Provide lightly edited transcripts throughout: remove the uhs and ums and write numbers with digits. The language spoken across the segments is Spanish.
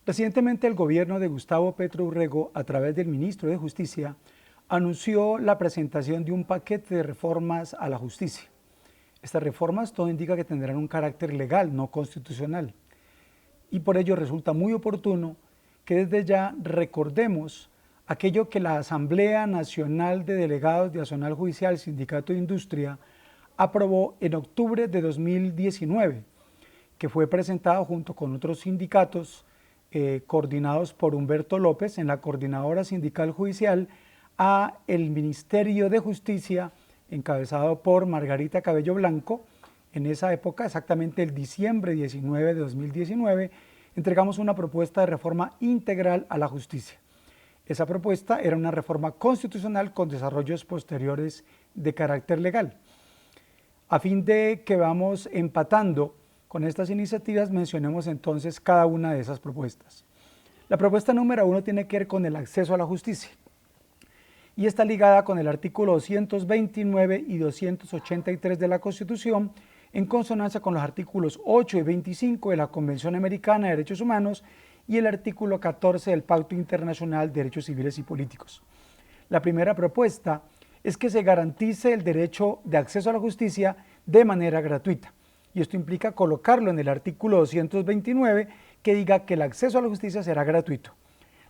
Recientemente el gobierno de Gustavo Petro Urrego, a través del ministro de Justicia, anunció la presentación de un paquete de reformas a la justicia. Estas reformas todo indica que tendrán un carácter legal, no constitucional. Y por ello resulta muy oportuno que desde ya recordemos aquello que la Asamblea Nacional de Delegados de Personal Judicial, Sindicato de Industria, aprobó en octubre de 2019, que fue presentado junto con otros sindicatos coordinados por Humberto López en la Coordinadora Sindical Judicial a el Ministerio de Justicia, encabezado por Margarita Cabello Blanco. En esa época, exactamente el diciembre 19 de 2019, entregamos una propuesta de reforma integral a la justicia. Esa propuesta era una reforma constitucional con desarrollos posteriores de carácter legal. A fin de que vamos empatando con estas iniciativas, mencionemos entonces cada una de esas propuestas. La propuesta número 1 tiene que ver con el acceso a la justicia y está ligada con el artículo 229 y 283 de la Constitución, en consonancia con los artículos 8 y 25 de la Convención Americana de Derechos Humanos y el artículo 14 del Pacto Internacional de Derechos Civiles y Políticos. La primera propuesta es que se garantice el derecho de acceso a la justicia de manera gratuita. Y esto implica colocarlo en el artículo 229, que diga que el acceso a la justicia será gratuito.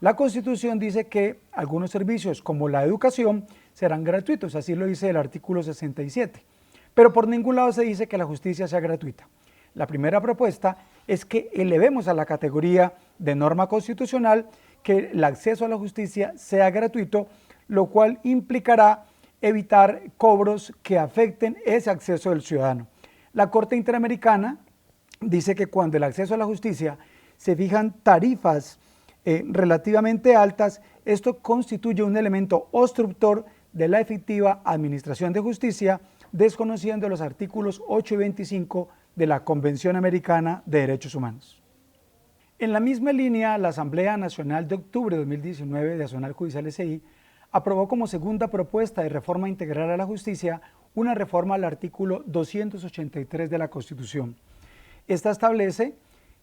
La Constitución dice que algunos servicios, como la educación, serán gratuitos, así lo dice el artículo 67. Pero por ningún lado se dice que la justicia sea gratuita. La primera propuesta es que elevemos a la categoría de norma constitucional que el acceso a la justicia sea gratuito, lo cual implicará evitar cobros que afecten ese acceso del ciudadano. La Corte Interamericana dice que cuando el acceso a la justicia se fijan tarifas relativamente altas, esto constituye un elemento obstructor de la efectiva administración de justicia, desconociendo los artículos 8 y 25 de la Convención Americana de Derechos Humanos. En la misma línea, la Asamblea Nacional de octubre de 2019 de Personal Judicial SI aprobó como segunda propuesta de reforma integral a la justicia una reforma al artículo 283 de la Constitución. Esta establece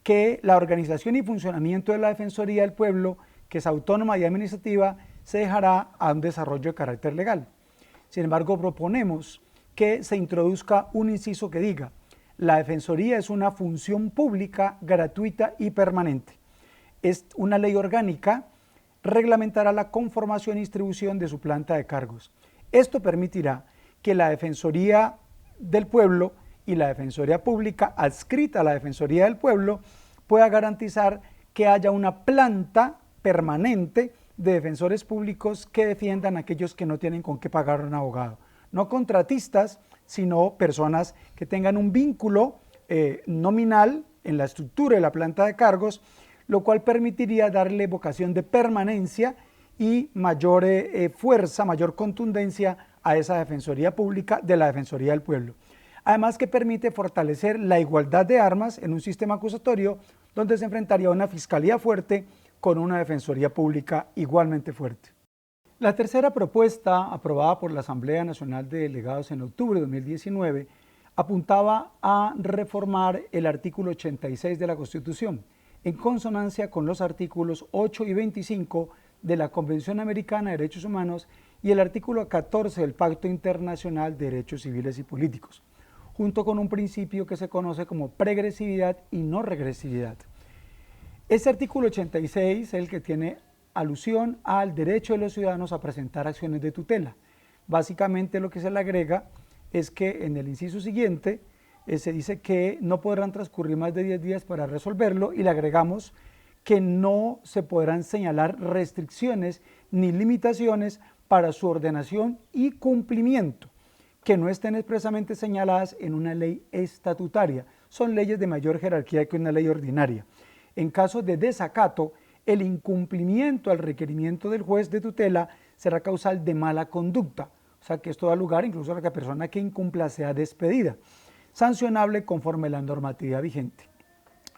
que la organización y funcionamiento de la Defensoría del Pueblo, que es autónoma y administrativa, se dejará a un desarrollo de carácter legal. Sin embargo, proponemos que se introduzca un inciso que diga: la Defensoría es una función pública, gratuita y permanente. Es una ley orgánica, reglamentará la conformación y distribución de su planta de cargos. Esto permitirá que la Defensoría del Pueblo y la Defensoría Pública adscrita a la Defensoría del Pueblo pueda garantizar que haya una planta permanente de defensores públicos que defiendan a aquellos que no tienen con qué pagar a un abogado. No contratistas, sino personas que tengan un vínculo nominal en la estructura de la planta de cargos, lo cual permitiría darle vocación de permanencia y mayor fuerza, mayor contundencia a esa Defensoría Pública de la Defensoría del Pueblo. Además que permite fortalecer la igualdad de armas en un sistema acusatorio donde se enfrentaría una fiscalía fuerte con una Defensoría Pública igualmente fuerte. La tercera propuesta, aprobada por la Asamblea Nacional de Delegados en octubre de 2019, apuntaba a reformar el artículo 86 de la Constitución, en consonancia con los artículos 8 y 25 de la Convención Americana de Derechos Humanos y el artículo 14 del Pacto Internacional de Derechos Civiles y Políticos, junto con un principio que se conoce como pregresividad y no regresividad. Este artículo 86 es el que tiene alusión al derecho de los ciudadanos a presentar acciones de tutela. Básicamente lo que se le agrega es que en el inciso siguiente se dice que no podrán transcurrir más de 10 días para resolverlo, y le agregamos que no se podrán señalar restricciones ni limitaciones para su ordenación y cumplimiento que no estén expresamente señaladas en una ley estatutaria. Son leyes de mayor jerarquía que una ley ordinaria. En caso de desacato, el incumplimiento al requerimiento del juez de tutela será causal de mala conducta, o sea que esto da lugar incluso a que la persona que incumpla sea despedida, sancionable conforme a la normatividad vigente.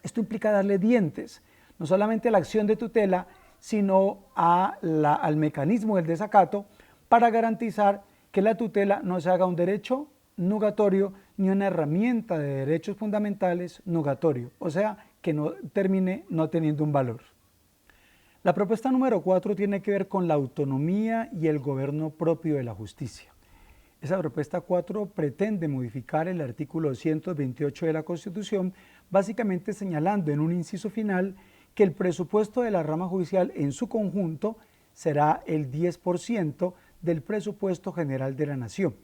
Esto implica darle dientes, no solamente a la acción de tutela, sino al mecanismo del desacato, para garantizar que la tutela no se haga un derecho nugatorio ni una herramienta de derechos fundamentales nugatorio, o sea, que no termine no teniendo un valor. La propuesta número 4 tiene que ver con la autonomía y el gobierno propio de la justicia. Esa propuesta 4 pretende modificar el artículo 228 de la Constitución, básicamente señalando en un inciso final que el presupuesto de la rama judicial en su conjunto será el 10% del presupuesto general de la Nación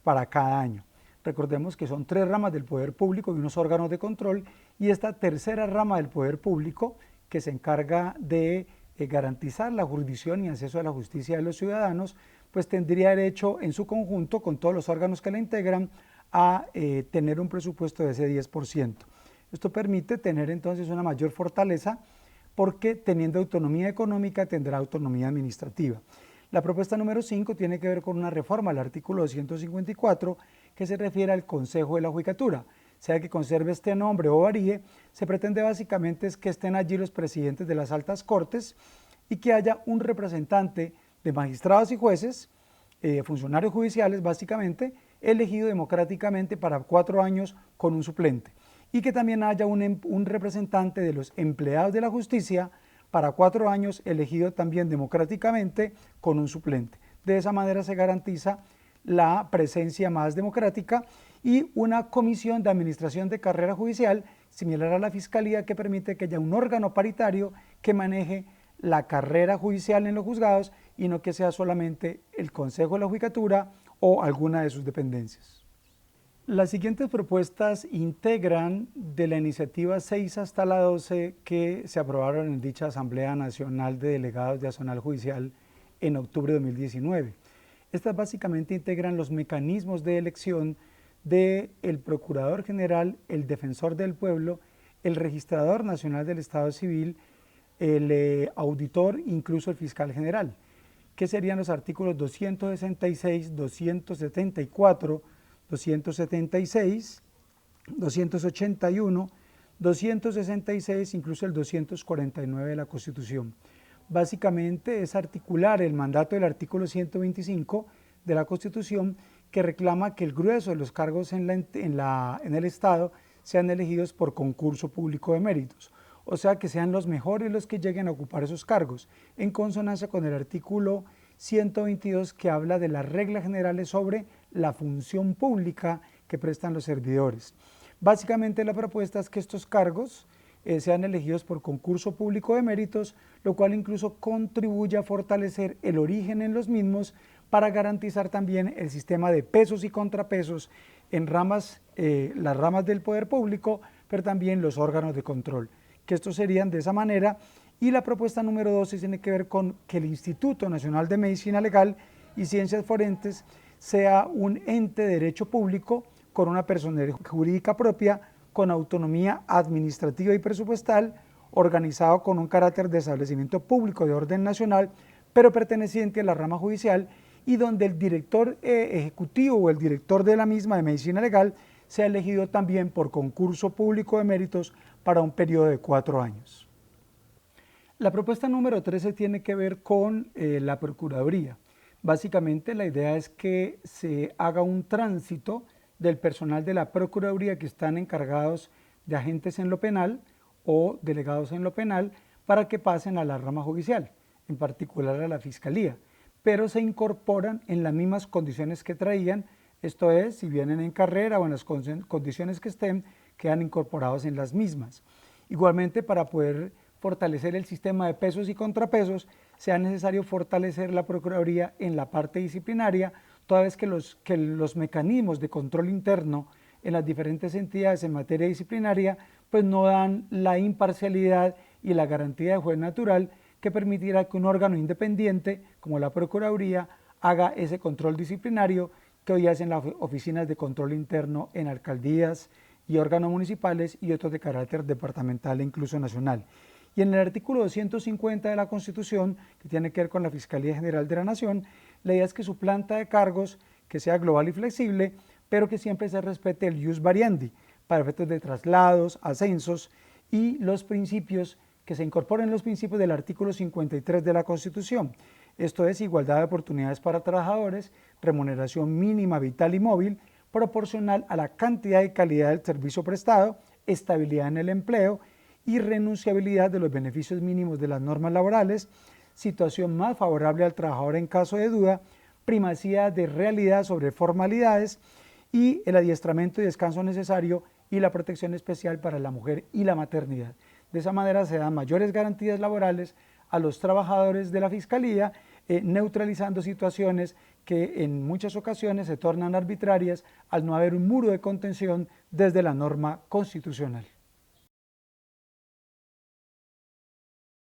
para cada año. Recordemos que son 3 ramas del poder público y unos órganos de control, y esta tercera rama del poder público que se encarga de garantizar la jurisdicción y acceso a la justicia de los ciudadanos, pues tendría derecho en su conjunto, con todos los órganos que la integran, a tener un presupuesto de ese 10%. Esto permite tener entonces una mayor fortaleza porque teniendo autonomía económica tendrá autonomía administrativa. La propuesta número 5 tiene que ver con una reforma al artículo 254 que se refiere al Consejo de la Judicatura. Sea que conserve este nombre o varíe, se pretende básicamente es que estén allí los presidentes de las altas cortes y que haya un representante de magistrados y jueces, funcionarios judiciales básicamente, elegido democráticamente para 4 años con un suplente. Y que también haya un representante de los empleados de la justicia para 4 años, elegido también democráticamente con un suplente. De esa manera se garantiza la presencia más democrática y una comisión de administración de carrera judicial similar a la Fiscalía, que permite que haya un órgano paritario que maneje la carrera judicial en los juzgados y no que sea solamente el Consejo de la Judicatura o alguna de sus dependencias. Las siguientes propuestas integran de la iniciativa 6 hasta la 12 que se aprobaron en dicha Asamblea Nacional de Delegados de Accional Judicial en octubre de 2019. Estas básicamente integran los mecanismos de elección del Procurador General, el Defensor del Pueblo, el Registrador Nacional del Estado Civil, el Auditor, incluso el Fiscal General, que serían los artículos 266, 274, 276, 281, 266, incluso el 249 de la Constitución. Básicamente es articular el mandato del artículo 125 de la Constitución, que reclama que el grueso de los cargos en el Estado sean elegidos por concurso público de méritos, o sea que sean los mejores los que lleguen a ocupar esos cargos, en consonancia con el artículo 122 que habla de las reglas generales sobre la función pública que prestan los servidores. Básicamente la propuesta es que estos cargos sean elegidos por concurso público de méritos, lo cual incluso contribuye a fortalecer el origen en los mismos para garantizar también el sistema de pesos y contrapesos en las ramas del poder público, pero también los órganos de control, que estos serían de esa manera. Y la propuesta número 12 tiene que ver con que el Instituto Nacional de Medicina Legal y Ciencias Forenses sea un ente de derecho público con una personalidad jurídica propia, con autonomía administrativa y presupuestal, organizado con un carácter de establecimiento público de orden nacional, pero perteneciente a la rama judicial, y donde el director ejecutivo o el director de la misma de medicina legal sea elegido también por concurso público de méritos para un periodo de 4 años. La propuesta número 13 tiene que ver con la Procuraduría. Básicamente la idea es que se haga un tránsito del personal de la Procuraduría que están encargados de agentes en lo penal o delegados en lo penal para que pasen a la rama judicial, en particular a la Fiscalía, pero se incorporan en las mismas condiciones que traían, esto es, si vienen en carrera o en las condiciones que estén, quedan incorporados en las mismas. Igualmente, para poder fortalecer el sistema de pesos y contrapesos, sea necesario fortalecer la Procuraduría en la parte disciplinaria, toda vez que los mecanismos de control interno en las diferentes entidades en materia disciplinaria pues no dan la imparcialidad y la garantía de juez natural que permitirá que un órgano independiente como la Procuraduría haga ese control disciplinario que hoy hacen las oficinas de control interno en alcaldías y órganos municipales y otros de carácter departamental e incluso nacional. Y en el artículo 250 de la Constitución, que tiene que ver con la Fiscalía General de la Nación, la idea es que su planta de cargos que sea global y flexible, pero que siempre se respete el ius variandi para efectos de traslados, ascensos y los principios que se incorporen los principios del artículo 53 de la Constitución. Esto es igualdad de oportunidades para trabajadores, remuneración mínima vital y móvil, proporcional a la cantidad y calidad del servicio prestado, estabilidad en el empleo irrenunciabilidad de los beneficios mínimos de las normas laborales, situación más favorable al trabajador en caso de duda, primacía de realidad sobre formalidades y el adiestramiento y descanso necesario y la protección especial para la mujer y la maternidad. De esa manera se dan mayores garantías laborales a los trabajadores de la Fiscalía, neutralizando situaciones que en muchas ocasiones se tornan arbitrarias al no haber un muro de contención desde la norma constitucional.